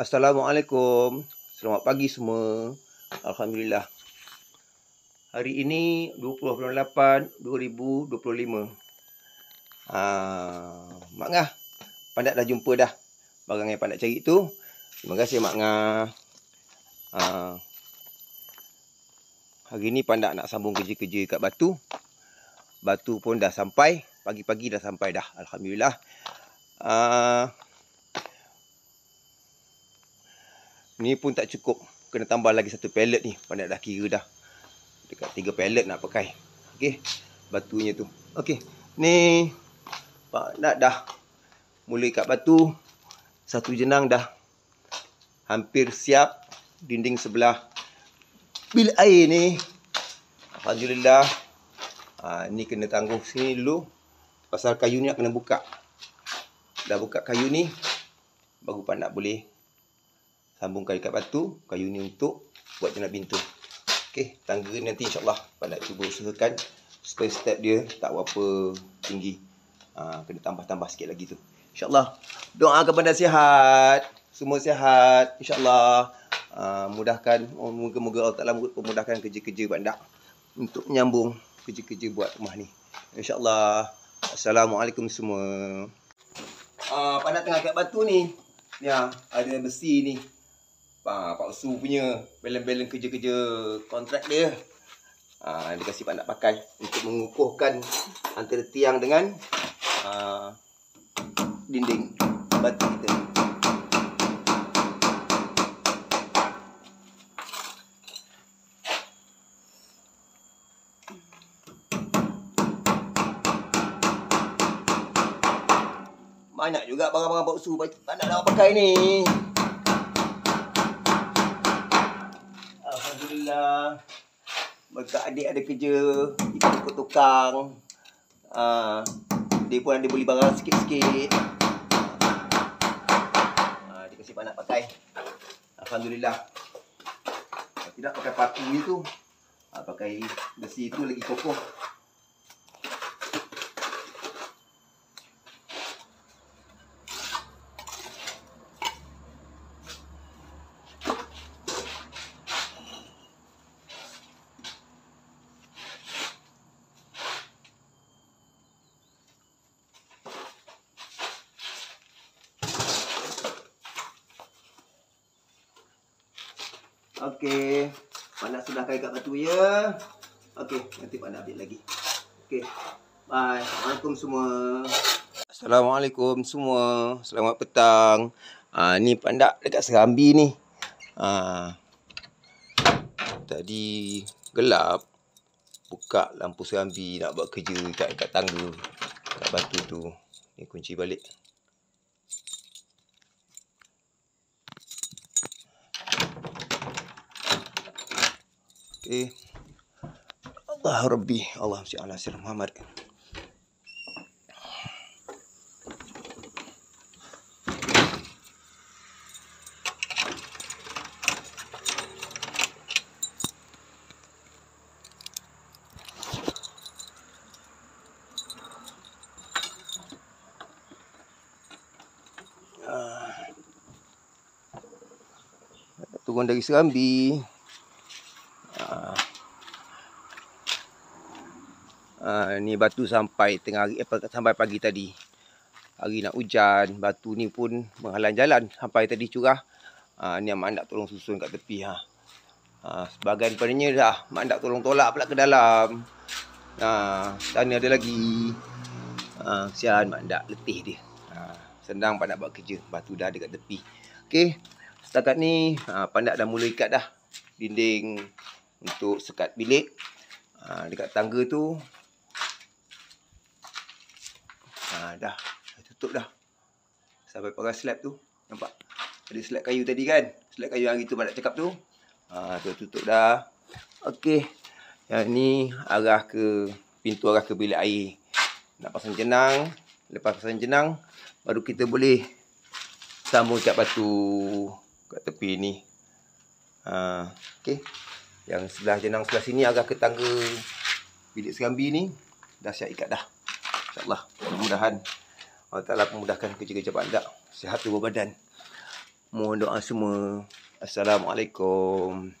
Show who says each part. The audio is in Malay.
Speaker 1: Assalamualaikum. Selamat pagi semua. Alhamdulillah. Hari ini 20 bulan 8 2025. Mak Ngah, Pandak dah jumpa dah barang yang Pandak cari tu. Terima kasih Mak Ngah. Hari ni Pandak nak sambung kerja-kerja kat Batu. Batu pun dah sampai. Pagi-pagi dah sampai dah. Alhamdulillah. Ni pun tak cukup. Kena tambah lagi satu pallet ni. Pandak dah kira dah. Dekat 3 pallet nak pakai. Okey. Batunya tu. Okey. Ni Pandak dah mula kat batu. Satu jenang dah hampir siap. Dinding sebelah bil air ni. Alhamdulillah. Ni kena tangguh sini dulu. Pasal kayu ni nak kena buka. Dah buka kayu ni. Baru Pandak boleh sambungkan dekat batu. Kayu ni untuk buat jenang pintu. Okey, tangga nanti insyaAllah Pandak cuba usahakan supaya step dia tak berapa tinggi. Kena tambah-tambah sikit lagi tu. InsyaAllah. Doakan Pandak sihat. Semua sihat. InsyaAllah. Mudahkan. Moga-moga Allah Ta'ala memudahkan kerja-kerja Pandak untuk menyambung kerja-kerja buat rumah ni. InsyaAllah. Assalamualaikum semua. Pandak tengah kat batu ni. Ni ada besi ni. Pak Su punya belen-belen kerja-kerja kontrak dia. Dia kasih Pandak pakai untuk mengukuhkan antara tiang dengan dinding batu kita. Banyak juga barang-barang Pak Su Pandak dah pakai ni. Alhamdulillah. Berkat adik ada kerja, ikut tukang. Dia pun ada beli barang sikit-sikit. Dia kasi Pandak pakai. Alhamdulillah. Kalau tidak pakai paku ni tu, pakai besi tu lagi kokoh. Okey, Pandak sudah kait kat batu ya. Okey, nanti Pandak ambil lagi. Okey. Bye. Assalamualaikum semua. Assalamualaikum semua. Selamat petang. Ni Pandak dekat Serambi ni. Tadi gelap. Buka lampu Serambi nak buat kerja kat tangga kat batu tu. Ni kunci balik. Okay. Allah Rabbi, Allah Subhanahu wa ta'ala Muhammad. Turun dari Serambi. Ni batu sampai tengah hari, sampai pagi tadi. Hari nak hujan, batu ni pun menghalang jalan sampai tadi curah. Ni Mak Andak tolong susun kat tepi. Sebahagian padanya dah Mak Andak tolong tolak pula ke dalam. Sana ada lagi. Kesian Mak Andak, letih dia. Senang Pandak buat kerja, batu dah dekat tepi. Okey, setakat ni Pandak dah mula ikat dah dinding untuk sekat bilik. Dekat tangga tu dah tutup dah sampai pakai slab tu. Nampak ada slab kayu tadi kan, slab kayu yang itu Pandak cakap tu. Tutup dah. Okey, yang ni arah ke pintu, arah ke bilik air. Nak pasang jenang. Lepas pasang jenang baru kita boleh sambung kat batu kat tepi ni. Okey, yang sebelah jenang sebelah sini arah ke tangga bilik Serambi ni dah siap ikat dah. InsyaAllah. Mudah-mudahan Allah Ta'ala memudahkan kerja-kerja Pandak. Sihat tubuh badan. Mohon doa semua. Assalamualaikum.